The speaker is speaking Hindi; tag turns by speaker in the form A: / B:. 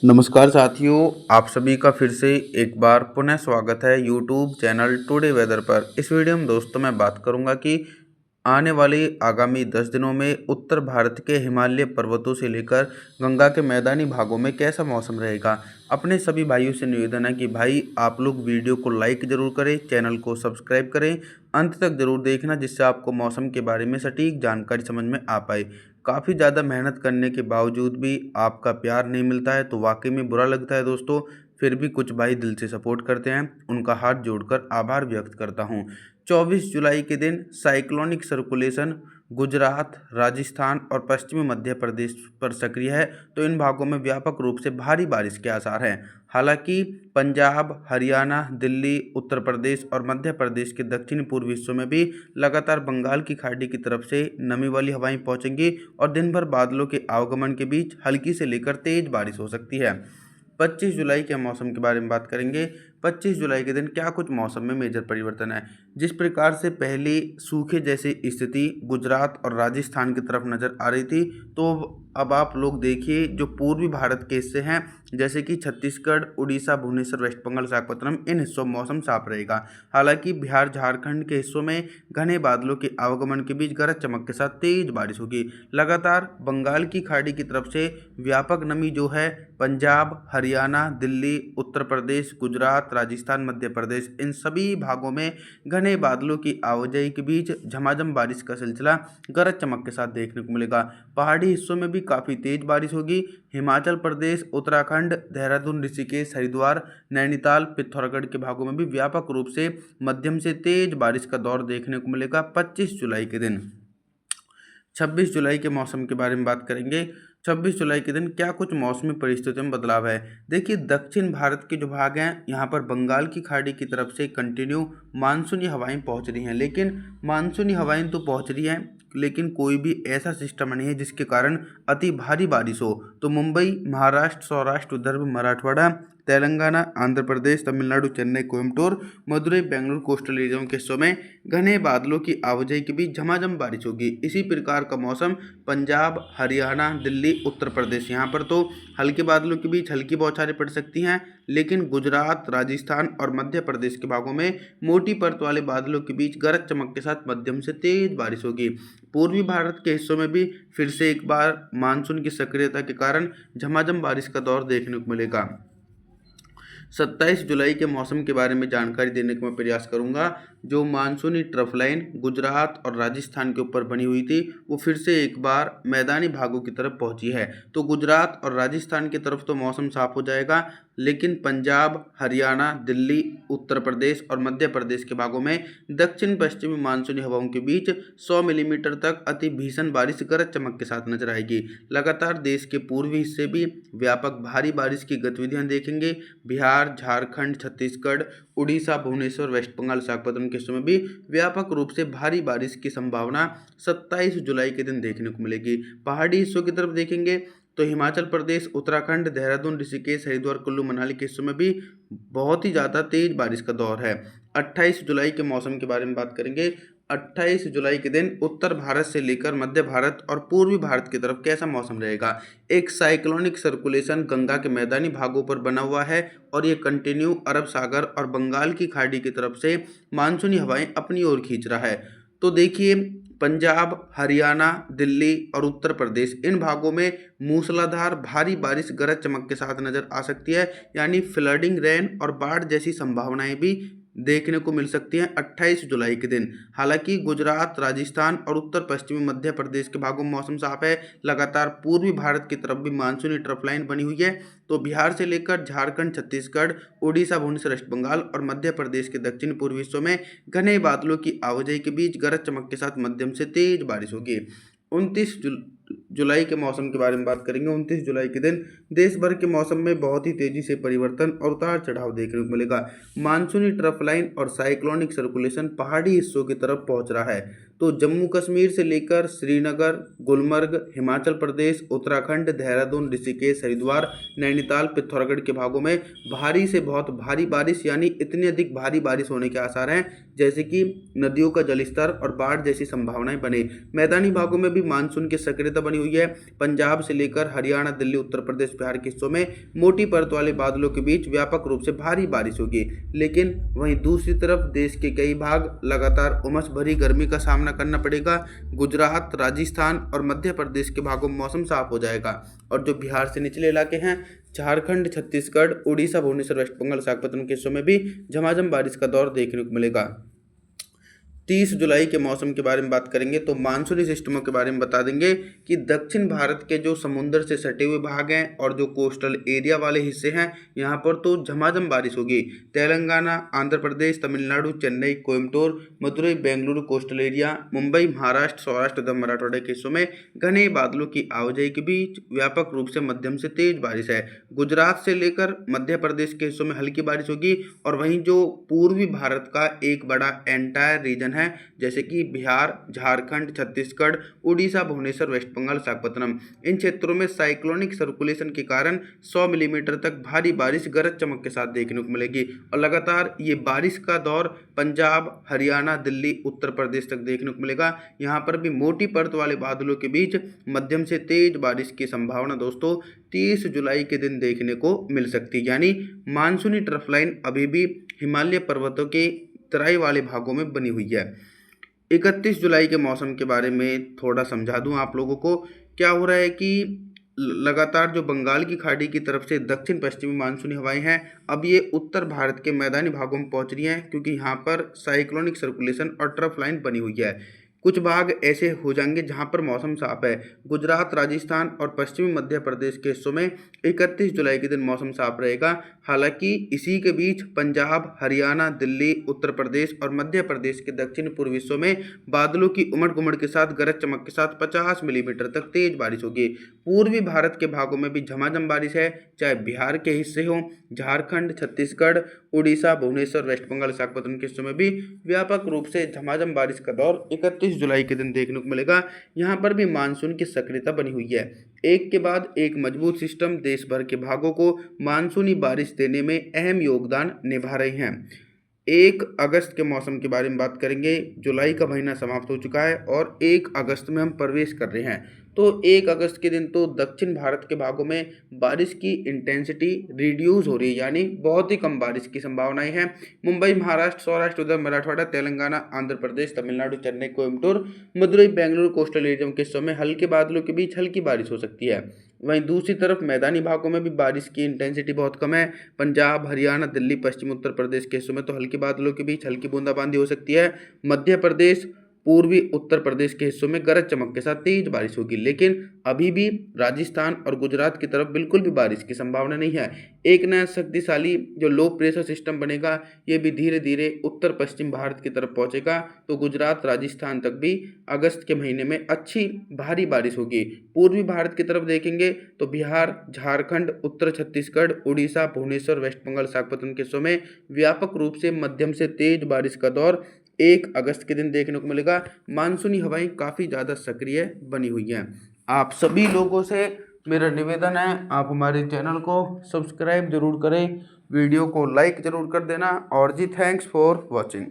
A: नमस्कार साथियों, आप सभी का फिर से एक बार पुनः स्वागत है यूट्यूब चैनल टुडे वेदर पर। इस वीडियो में दोस्तों मैं बात करूंगा कि आने वाले आगामी 10 दिनों में उत्तर भारत के हिमालय पर्वतों से लेकर गंगा के मैदानी भागों में कैसा मौसम रहेगा। अपने सभी भाइयों से निवेदन है कि भाई आप लोग वीडियो को लाइक ज़रूर करें, चैनल को सब्सक्राइब करें, अंत तक ज़रूर देखना जिससे आपको मौसम के बारे में सटीक जानकारी समझ में आ पाए। काफ़ी ज़्यादा मेहनत करने के बावजूद भी आपका प्यार नहीं मिलता है तो वाकई में बुरा लगता है दोस्तों। फिर भी कुछ भाई दिल से सपोर्ट करते हैं, उनका हाथ जोड़कर आभार व्यक्त करता हूं। 24 जुलाई के दिन साइक्लोनिक सर्कुलेशन गुजरात, राजस्थान और पश्चिमी मध्य प्रदेश पर सक्रिय है, तो इन भागों में व्यापक रूप से भारी बारिश के आसार हैं। हालांकि पंजाब, हरियाणा, दिल्ली, उत्तर प्रदेश और मध्य प्रदेश के दक्षिण पूर्वी हिस्सों में भी लगातार बंगाल की खाड़ी की तरफ से नमी वाली हवाएं पहुंचेंगी और दिन भर बादलों के आवागमन के बीच हल्की से लेकर तेज बारिश हो सकती है। 25 जुलाई के मौसम के बारे में बात करेंगे। 25 जुलाई के दिन क्या कुछ मौसम में मेजर परिवर्तन है। जिस प्रकार से पहले सूखे जैसी स्थिति गुजरात और राजस्थान की तरफ नज़र आ रही थी, तो अब आप लोग देखिए जो पूर्वी भारत के हिस्से हैं जैसे कि छत्तीसगढ़, उड़ीसा, भुवनेश्वर, वेस्ट बंगाल, विशाखापत्तनम, इन हिस्सों में मौसम साफ रहेगा। हालांकि बिहार, झारखंड के हिस्सों में घने बादलों के आवागमन के बीच गरज चमक के साथ तेज बारिश होगी। लगातार बंगाल की खाड़ी की तरफ से व्यापक नमी जो है पंजाब, हरियाणा, दिल्ली, उत्तर प्रदेश, गुजरात, राजस्थान, मध्य प्रदेश, इन सभी भागों में घने बादलों की आवाजाही के बीच झमाझम बारिश का सिलसिला गरज चमक के साथ देखने को मिलेगा। पहाड़ी हिस्सों में भी काफ़ी तेज बारिश होगी। हिमाचल प्रदेश, उत्तराखंड, देहरादून, ऋषिकेश, हरिद्वार, नैनीताल, पिथौरागढ़ के भागों में भी व्यापक रूप से मध्यम से तेज बारिश का दौर देखने को मिलेगा 25 जुलाई के दिन। 26 जुलाई के मौसम के बारे में बात करेंगे। 26 जुलाई के दिन क्या कुछ मौसमी परिस्थितियों में बदलाव है। देखिए दक्षिण भारत के जो भाग हैं यहाँ पर बंगाल की खाड़ी की तरफ से कंटिन्यू मानसूनी हवाएं पहुँच रही हैं, लेकिन मानसूनी हवाएं तो पहुँच रही हैं लेकिन कोई भी ऐसा सिस्टम नहीं है जिसके कारण अति भारी बारिश हो। तो मुंबई, महाराष्ट्र, सौराष्ट्र, विदर्भ, मराठवाड़ा, तेलंगाना, आंध्र प्रदेश, तमिलनाडु, चेन्नई, कोयम्बटूर, मदुरई, बेंगलुरु, कोस्टल एरियाओं के हिस्सों में घने बादलों की आवाजाही के बीच झमाझम बारिश होगी। इसी प्रकार का मौसम पंजाब, हरियाणा, दिल्ली, उत्तर प्रदेश, यहाँ पर तो हल्के बादलों के बीच हल्की बौछारें पड़ सकती हैं, लेकिन गुजरात, राजस्थान और मध्य प्रदेश के भागों में मोटी परत वाले बादलों के बीच गरज चमक के साथ मध्यम से तेज बारिश होगी। पूर्वी भारत के हिस्सों में भी फिर से एक बार मानसून की सक्रियता के कारण झमाझम बारिश का दौर देखने को मिलेगा। 27 जुलाई के मौसम के बारे में जानकारी देने का मैं प्रयास करूंगा। जो मानसूनी ट्रफ लाइन गुजरात और राजस्थान के ऊपर बनी हुई थी वो फिर से एक बार मैदानी भागों की तरफ पहुंची है। तो गुजरात और राजस्थान की तरफ तो मौसम साफ हो जाएगा, लेकिन पंजाब, हरियाणा, दिल्ली, उत्तर प्रदेश और मध्य प्रदेश के भागों में दक्षिण पश्चिमी मानसूनी हवाओं के बीच 100 मिलीमीटर तक अति भीषण बारिश गरज चमक के साथ नजर आएगी। लगातार देश के पूर्वी हिस्से भी व्यापक भारी बारिश की गतिविधियां देखेंगे। बिहार, झारखंड, छत्तीसगढ़, उड़ीसा, भुवनेश्वर, वेस्ट बंगाल, विशाखापत्तनम के हिस्सों में भी व्यापक रूप से भारी बारिश की संभावना 27 जुलाई के दिन देखने को मिलेगी। पहाड़ी हिस्सों की तरफ देखेंगे तो हिमाचल प्रदेश, उत्तराखंड, देहरादून, ऋषिकेश, हरिद्वार, कुल्लू मनाली के हिस्सों में भी बहुत ही ज़्यादा तेज बारिश का दौर है। 28 जुलाई के मौसम के बारे में बात करेंगे। 28 जुलाई के दिन उत्तर भारत से लेकर मध्य भारत और पूर्वी भारत की तरफ कैसा मौसम रहेगा। एक साइक्लोनिक सर्कुलेशन गंगा के मैदानी भागों पर बना हुआ है और ये कंटिन्यू अरब सागर और बंगाल की खाड़ी की तरफ से मानसूनी हवाएं अपनी ओर खींच रहा है। तो देखिए पंजाब, हरियाणा, दिल्ली और उत्तर प्रदेश, इन भागों में मूसलाधार भारी बारिश गरज चमक के साथ नजर आ सकती है, यानी फ्लडिंग, रेन और बाढ़ जैसी संभावनाएं भी देखने को मिल सकती हैं 28 जुलाई के दिन। हालांकि गुजरात, राजस्थान और उत्तर पश्चिमी मध्य प्रदेश के भागों में मौसम साफ है। लगातार पूर्वी भारत की तरफ भी मानसूनी ट्रफ लाइन बनी हुई है। तो बिहार से लेकर झारखंड, छत्तीसगढ़, उड़ीसा, भुवनेश्वर, वेस्ट बंगाल और मध्य प्रदेश के दक्षिण पूर्वी हिस्सों में घने बादलों की आवाजाही के बीच गरज चमक के साथ मध्यम से तेज बारिश होगी। 29 जुलाई के मौसम के बारे में बात करेंगे। 29 जुलाई के दिन देश भर के मौसम में बहुत ही तेजी से परिवर्तन और उतार चढ़ाव देखने को मिलेगा। मानसूनी ट्रफ लाइन और साइक्लोनिक सर्कुलेशन पहाड़ी हिस्सों की तरफ पहुंच रहा है। तो जम्मू कश्मीर से लेकर श्रीनगर, गुलमर्ग, हिमाचल प्रदेश, उत्तराखंड, देहरादून, ऋषिकेश, हरिद्वार, नैनीताल, पिथौरागढ़ के भागों में भारी से बहुत भारी बारिश, यानी इतनी अधिक भारी बारिश होने के आसार हैं जैसे कि नदियों का जलस्तर और बाढ़ जैसी संभावनाएं बने। मैदानी भागों में भी मानसून की सक्रियता बनी हुई है। पंजाब से लेकर हरियाणा, दिल्ली, उत्तर प्रदेश, बिहार के हिस्सों में मोटी परत वाले बादलों के बीच व्यापक रूप से भारी बारिश होगी। लेकिन वहीं दूसरी तरफ देश के कई भाग लगातार उमस भरी गर्मी का सामना करना पड़ेगा। गुजरात, राजस्थान और मध्य प्रदेश के भागों में मौसम साफ हो जाएगा और जो बिहार से निचले इलाके हैं, झारखंड, छत्तीसगढ़, उड़ीसा, भुवनेश्वर, वेस्ट बंगाल, विशाखापत्तनम के हिस्सों में भी झमाझम बारिश का दौर देखने को मिलेगा। 30 जुलाई के मौसम के बारे में बात करेंगे तो मानसूनी सिस्टमों के बारे में बता देंगे कि दक्षिण भारत के जो समुद्र से सटे हुए भाग हैं और जो कोस्टल एरिया वाले हिस्से हैं, यहाँ पर तो झमाझम बारिश होगी। तेलंगाना, आंध्र प्रदेश, तमिलनाडु, चेन्नई, कोयम्बटूर, मदुरई, बेंगलुरु कोस्टल एरिया, मुंबई, महाराष्ट्र, सौराष्ट्र तथा मराठवाड़ा के हिस्सों में घने बादलों की आवाजाही के बीच व्यापक रूप से मध्यम से तेज बारिश है। गुजरात से लेकर मध्य प्रदेश के हिस्सों में हल्की बारिश होगी और वहीं जो पूर्वी भारत का एक बड़ा एंटायर रीजन है, जैसे कि बिहार, झारखंड, छत्तीसगढ़, उड़ीसा, भुवनेश्वर, वेस्ट बंगाल, विशाखापत्तनम, इन क्षेत्रों में साइक्लोनिक सर्कुलेशन के कारण 100 मिलीमीटर तक भारी बारिश गरज चमक के साथ देखने को मिलेगी और लगातार ये बारिश का दौर पंजाब, हरियाणा, दिल्ली, उत्तर प्रदेश तक देखने को मिलेगा। यहाँ पर भी मोटी परत वाले बादलों के बीच मध्यम से तेज बारिश की संभावना दोस्तों 30 जुलाई के दिन देखने को मिल सकती है। यानी मानसूनी ट्रफ लाइन अभी भी हिमालय पर्वतों के तराई वाले भागों में बनी हुई है। 31 जुलाई के मौसम के बारे में थोड़ा समझा दूं आप लोगों को। क्या हो रहा है कि लगातार जो बंगाल की खाड़ी की तरफ से दक्षिण पश्चिमी मानसूनी हवाएं हैं, अब ये उत्तर भारत के मैदानी भागों में पहुंच रही हैं, क्योंकि यहाँ पर साइक्लोनिक सर्कुलेशन और ट्रफ लाइन बनी हुई है। कुछ भाग ऐसे हो जाएंगे जहां पर मौसम साफ है। गुजरात, राजस्थान और पश्चिमी मध्य प्रदेश के हिस्सों में 31 जुलाई के दिन मौसम साफ रहेगा। हालांकि इसी के बीच पंजाब, हरियाणा, दिल्ली, उत्तर प्रदेश और मध्य प्रदेश के दक्षिण पूर्वी हिस्सों में बादलों की उमड़ घुमड़ के साथ गरज चमक के साथ 50 मिलीमीटर तक तेज बारिश होगी। पूर्वी भारत के भागों में भी झमाझम बारिश है, चाहे बिहार के हिस्से हों, झारखंड, छत्तीसगढ़, उड़ीसा, भुवनेश्वर, वेस्ट बंगाल, विशाखापत्तनम के हिस्सों में भी व्यापक रूप से झमाझम बारिश का दौर 31 जुलाई के दिन देखने को मिलेगा। यहाँ पर भी मानसून की सक्रियता बनी हुई है। एक के बाद एक मजबूत सिस्टम देश भर के भागों को मानसूनी बारिश देने में अहम योगदान निभा रहे हैं। 1 अगस्त के मौसम के बारे में बात करेंगे। जुलाई का महीना समाप्त हो चुका है और 1 अगस्त में हम प्रवेश कर रहे हैं। तो 1 अगस्त के दिन तो दक्षिण भारत के भागों में बारिश की इंटेंसिटी रिड्यूस हो रही है, यानी बहुत ही कम बारिश की संभावनाएं हैं। मुंबई, महाराष्ट्र, सौराष्ट्र, उधर मराठवाड़ा, तेलंगाना, आंध्र प्रदेश, तमिलनाडु, चेन्नई, कोयम्बटूर, मदुरई, बेंगलुरु कोस्टल एरिया के हिस्सों में हल्के बादलों के बीच हल्की बारिश हो सकती है। वहीं दूसरी तरफ मैदानी भागों में भी बारिश की इंटेंसिटी बहुत कम है। पंजाब, हरियाणा, दिल्ली, पश्चिम उत्तर प्रदेश के हिस्सों में तो हल्के बादलों के बीच हल्की बूंदाबांदी हो सकती है। मध्य प्रदेश, पूर्वी उत्तर प्रदेश के हिस्सों में गरज चमक के साथ तेज बारिश होगी, लेकिन अभी भी राजस्थान और गुजरात की तरफ बिल्कुल भी बारिश की संभावना नहीं है। एक नया शक्तिशाली जो लो प्रेशर सिस्टम बनेगा, ये भी धीरे धीरे उत्तर पश्चिम भारत की तरफ पहुंचेगा, तो गुजरात, राजस्थान तक भी अगस्त के महीने में अच्छी भारी बारिश होगी। पूर्वी भारत की तरफ देखेंगे तो बिहार, झारखंड, उत्तर छत्तीसगढ़, उड़ीसा, भुवनेश्वर, वेस्ट बंगाल, विशाखापत्तनम के हिस्सों में व्यापक रूप से मध्यम से तेज बारिश का दौर 1 अगस्त के दिन देखने को मिलेगा। मानसूनी हवाएं काफ़ी ज़्यादा सक्रिय बनी हुई हैं। आप सभी लोगों से मेरा निवेदन है, आप हमारे चैनल को सब्सक्राइब जरूर करें, वीडियो को लाइक ज़रूर कर देना। और जी, थैंक्स फॉर वॉचिंग।